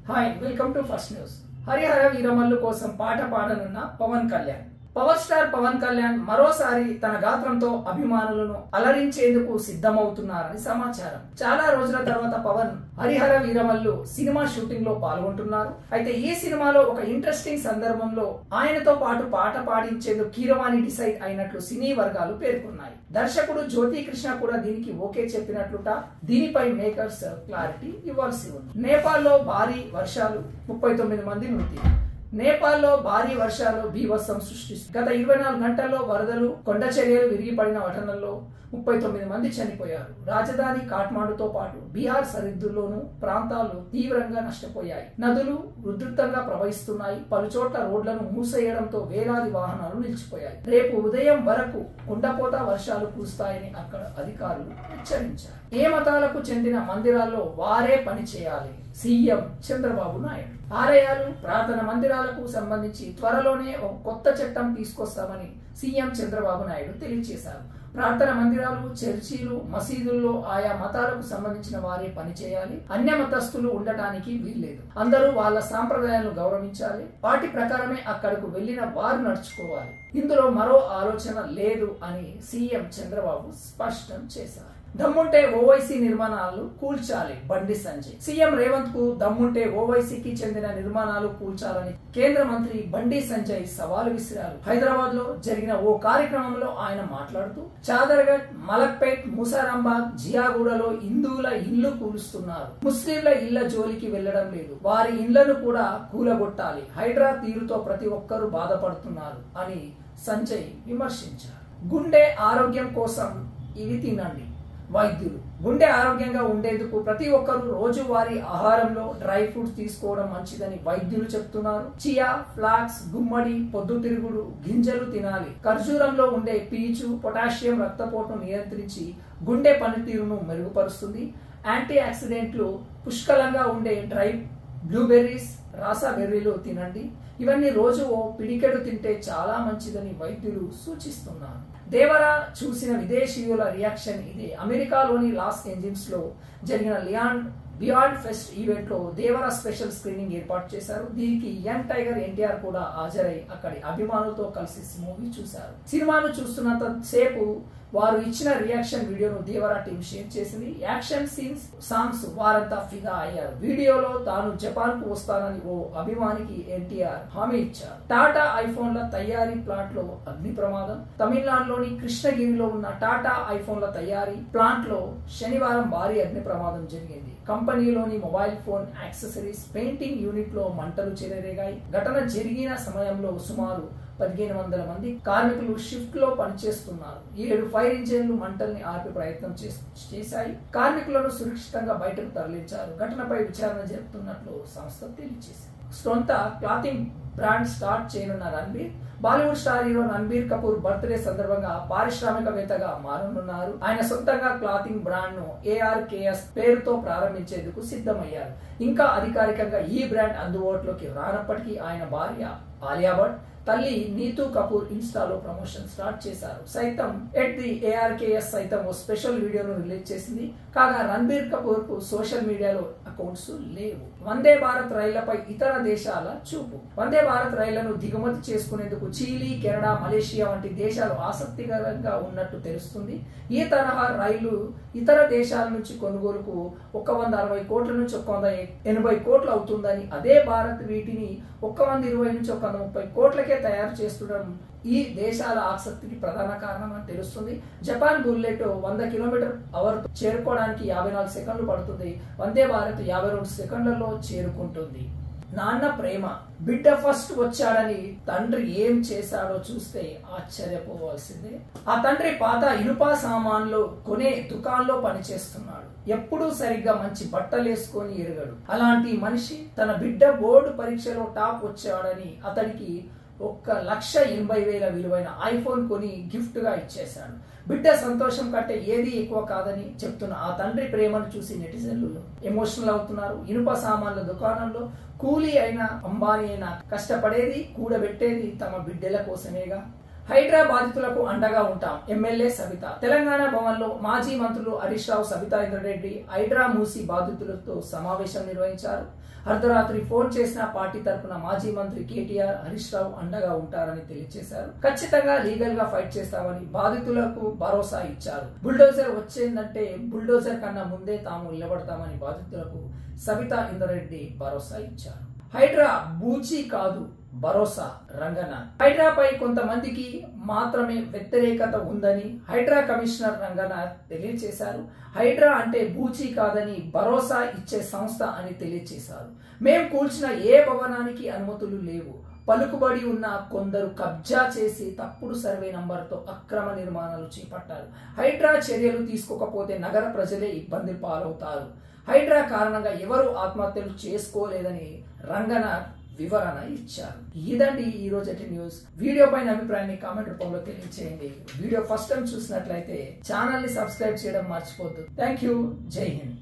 Hi welcome to first news. Harihara Veeramallu కోసం పాట పాడనున్న Pawan Kalyan. Power star Pawan Kalyan మరోసారి తన గాత్రంతో అభిమానులను అలరించేందుకు సిద్ధమవుతున్నారని సమాచారం. చాలా రోజుల తర్వాత పవన్ హరిహర వీరమల్లు సినిమా షూటింగ్ లో పాల్గొంటున్నారు. అయితే ఈ సినిమాలో ఒక ఇంట్రెస్టింగ్ సందర్భంలో ఆయనతో పాటు పాట పాడించేందుకు కీరవాణి డిసైడ్ అయినట్లు సినీ వర్గాలు పేర్కొన్నాయి. దర్శకుడు జ్యోతి కృష్ణ కూడా దీనికి ఓకే చెప్పినట్లుట. దీనిపై మేకర్స్ క్లారిటీ ఇవ్వాల్సి ఉంది. నేపాల్లో భారీ వర్షాలు, 39 మంది మృతి. నేపాల్లో భారీ వర్షాలు బీభత్సం సృష్టిస్తుంది. గత 24 గంటల్లో వరదలు, కొండ చర్యలు విరిగిపడిన ఘటనల్లో 39 మంది చనిపోయారు. రాజధాని కాఠ్మాండుతో పాటు బీహార్ సరిహద్దుల్లోనూ ప్రాంతాలు తీవ్రంగా నష్టపోయాయి. నదులు ఉధృతంగా ప్రవహిస్తున్నాయి. పలుచోట్ల రోడ్లను మూసేయడంతో వేలాది వాహనాలు నిలిచిపోయాయి. రేపు ఉదయం వరకు కుండపోత వర్షాలు కురుస్తాయని అక్కడ అధికారులు హెచ్చరించారు. ఏ మతాలకు చెందిన మందిరాల్లో వారే పని చేయాలి. సీఎం చంద్రబాబు నాయుడు. ఆలయాలు, ప్రార్థన మందిరాలకు సంబంధించి త్వరలోనే ఒక కొత్త చట్టం తీసుకొస్తామని సీఎం చంద్రబాబు నాయుడు తెలియజేశారు. ప్రార్థన మందిరాలు, చర్చిలు, మసీదుల్లో ఆయా మతాలకు సంబంధించిన వారే పనిచేయాలి. అన్య మతస్థులు ఉండటానికి వీల్లేదు. అందరూ వాళ్ళ సాంప్రదాయాలను గౌరవించాలి. వాటి ప్రకారమే అక్కడకు వెళ్లిన వారు నడుచుకోవాలి. ఇందులో మరో ఆలోచన లేదు అని సీఎం చంద్రబాబు స్పష్టం చేశారు. దమ్ముంటే ఓవైసీ నిర్మాణాలు కూల్చాలి బండి సంజయ్. సీఎం రేవంత్ కు దమ్ముంటే ఓవైసీకి చెందిన నిర్మాణాలు కూల్చాలని కేంద్ర మంత్రి బండి సంజయ్ సవాలు విసిరారు. హైదరాబాద్ లో జరిగిన ఓ కార్యక్రమంలో ఆయన మాట్లాడుతూ, చాదర్ఘట్, మలక్పేట్, ముసారాంబాగ్, జియాగూడలో హిందువుల ఇళ్లు కూలుస్తున్నారు. ముస్లింల ఇళ్ల జోలికి వెళ్లడం లేదు. వారి ఇళ్లను కూడా కూలగొట్టాలి. హైడ్రా తీరుతో ప్రతి ఒక్కరూ బాధపడుతున్నారు అని సంజయ్ విమర్శించారు. గుండె ఆరోగ్యం కోసం ఇవి తినండి. వైద్యులు. గుండె ఆరోగ్యంగా ఉండేందుకు ప్రతి ఒక్కరూ రోజువారీ ఆహారంలో డ్రై ఫ్రూట్స్ తీసుకోవడం మంచిదని వైద్యులు చెప్తున్నారు. చియా, ఫ్లాక్స్, గుమ్మడి, పొద్దుతిరుగుడు గింజలు తినాలి. ఖర్జూరంలో ఉండే పీచు, పొటాషియం రక్తపోటును నియంత్రించి గుండె పనితీరును మెరుగుపరుస్తుంది. యాంటీ ఆక్సిడెంట్లు పుష్కలంగా ఉండే డ్రై బ్లూబెర్రీస్, రాసాబెర్రీలు తినండి. ఇవన్నీ రోజు ఓ పిడికెడు తింటే చాలా మంచిదని వైద్యులు సూచిస్తున్నారు. దేవరా చూసిన విదేశీయుల రియాక్షన్ ఇదే. అమెరికాలోని లాస్ ఏంజల్స్ లో జరిగిన బియాండ్ ఫెస్ట్ ఈవెంట్ లో దేవరా స్పెషల్ స్క్రీనింగ్ ఏర్పాటు చేశారు. దీనికి యంగ్ టైగర్ ఎన్టీఆర్ కూడా హాజరై అక్కడి అభిమానులతో కలిసి మూవీ చూశారు. సినిమాను చూస్తున్నంత సేపు వారు ఇచ్చిన రియాక్షన్ వీడియోను దేవరా టీం షేర్ చేసింది. యాక్షన్ సీన్స్, సాంగ్స్ వారంతా ఫిదా అయ్యారు. వీడియోలో తాను జపాన్ కు వస్తానని ఓ అభిమానికి ఎన్టీఆర్ హామీ ఇచ్చారు. టాటా ఐఫోన్ల తయారీ ప్లాంట్ లో అగ్ని ప్రమాదం. తమిళనాడులోని కృష్ణగిరిలో ఉన్న టాటా ఐఫోన్ల తయారీ ప్లాంట్ లో శనివారం భారీ అగ్ని ప్రమాదం జరిగింది. కంపెనీలోని mobile phone accessories, painting unit లో మంటలు చెలరేగాయి. ఘటన జరిగిన సమయంలో సుమారు 1500 మంది కార్మికులు షిఫ్ట్ లో పనిచేస్తున్నారు. 7 ఫైర్ ఇంజిన్లు మంటల్ని ఆపే ప్రయత్నం చేశాయి. కార్మికులను సురక్షితంగా బయటకు తరలించారు. ఘటనపై విచారణ జరుపుతున్నట్లు సంస్థ తెలియజేసింది. సొంత క్లాతింగ్ బ్రాండ్ స్టార్ట్ చేయనున్న Ranbir. Bollywood star hero Ranbir Kapoor birthday సందర్భంగా పారిశ్రామికవేత్తగా మారనున్నారు. ఆయన సొంతంగా క్లాతింగ్ బ్రాండ్ ను ARKS పేరుతో ప్రారంభించేందుకు సిద్ధమయ్యారు. ఇంకా అధికారికంగా ఈ బ్రాండ్ అందుబాటులోకి రానప్పటికీ ఆయన భార్య ఆలియా భట్, తల్లి నీతూ కపూర్ ఇన్స్టాలో ప్రమోషన్ స్టార్ట్ చేశారు. సైతం ARKS సైతం ఓ స్పెషల్ వీడియోను రిలీజ్ చేసింది. కాగా రణబీర్ కపూర్ కు సోషల్ మీడియాలో అకౌంట్స్ లేవు. వందే భారత్ రైళ్లపై ఇతర దేశాల చూపు. వందే భారత్ రైళ్లను దిగుమతి చేసుకునేందుకు చీలీ, కెనడా, మలేషియా వంటి దేశాలు ఆసక్తికరంగా ఉన్నట్టు తెలుస్తుంది. ఈ తరహా రైళ్లు ఇతర దేశాల నుంచి కొనుగోలుకు 160 కోట్ల నుంచి 180 కోట్లు అవుతుందని, అదే భారత్ వీటిని 120 నుంచి 130 కోట్లకే తయారు చేస్తుండడం ఈ దేశాల ఆసక్తికి ప్రధాన కారణం అని తెలుస్తుంది. జపాన్ బుల్లెట్ 100 km/h చేరుకోవడానికి 54 సెకండ్లు పడుతుంది. వందే భారత్ 52 సెకండ్లలో చేరుకుంటుంది. నాన్న ప్రేమ. బిడ్డ ఫస్ట్ వచ్చాడని తండ్రి ఏం చేశాడో చూస్తే ఆశ్చర్యపోవాల్సిందే. ఆ తండ్రి పాత ఇనుప సామాన్లు కొనే దుకాణంలో పనిచేస్తున్నాడు. ఎప్పుడూ సరిగ్గా మంచి బట్టలేసుకొని ఎరగడు. అలాంటి మనిషి తన బిడ్డ బోర్డు పరీక్షలో టాప్ వచ్చాడని అతడికి 1,80,000 విలువైన ఐఫోన్ కొని గిఫ్ట్ గా ఇచ్చేశాడు. బిడ్డ సంతోషం కంటే ఏది ఎక్కువ కాదని చెప్తున్న ఆ తండ్రి ప్రేమను చూసి నెటిజన్లు ఎమోషనల్ అవుతున్నారు. ఇనుప సామాన్ల దుకాణంలో కూలీ అయినా, అంబానీ అయినా కష్టపడేది, కూడబెట్టేది తమ బిడ్డల కోసమేగా. హైడ్రా బాధితులకు అండగా ఉంటాం ఎమ్మెల్యే సబిత. తెలంగాణ భవన్లో మాజీ మంత్రులు హరీష్ రావు, సబితా ఇంద్రారెడ్డి హైడ్రా మూసి బాధితులతో సమావేశం నిర్వహించారు. అర్ధరాత్రి ఫోన్ చేసిన పార్టీ తరపున మాజీ మంత్రి కేటీఆర్, హరీష్ రావు అండగా ఉంటారని తెలియజేశారు. ఖచ్చితంగా లీగల్ గా ఫైట్ చేస్తామని బాధితులకు భరోసా ఇచ్చారు. బుల్డోజర్ వచ్చేందంటే బుల్డోజర్ కన్నా ముందే తాము నిలబడతామని బాధితులకు సబితా ఇంద్రారెడ్డి భరోసా ఇచ్చారు. హైడ్రా బూచి కాదు భరోసా రంగనాథ్. హైడ్రాపై కొంతమందికి మాత్రమే వ్యతిరేకత ఉందని హైడ్రా కమిషనర్ రంగనాథ్ తెలియజేశారు. హైడ్రా అంటే బూచి కాదని భరోసా ఇచ్చే సంస్థ అని తెలియజేశారు. మేం కూల్చిన ఏ భవనానికి అనుమతులు లేవు. పలుకుబడి ఉన్న కొందరు కబ్జా చేసి తప్పుడు సర్వే నంబర్తో అక్రమ నిర్మాణాలు చేపట్టారు. హైడ్రా చర్యలు తీసుకోకపోతే నగర ప్రజలే ఇబ్బంది పాలవుతారు. హైడ్రా కారణంగా ఎవరు ఆత్మహత్యలు చేసుకోలేదని రంగనాథ్ వివరణ ఇచ్చారు. ఇదండి ఈ రోజటి న్యూస్. వీడియో పైన అభిప్రాయాన్ని కామెంట్ రూపంలో తెలియజేయండి. వీడియో ఫస్ట్ టైం చూసినట్లయితే ఛానల్ ని సబ్స్క్రైబ్ చేయడం మర్చిపోద్దు. Thank you. జై హింద్.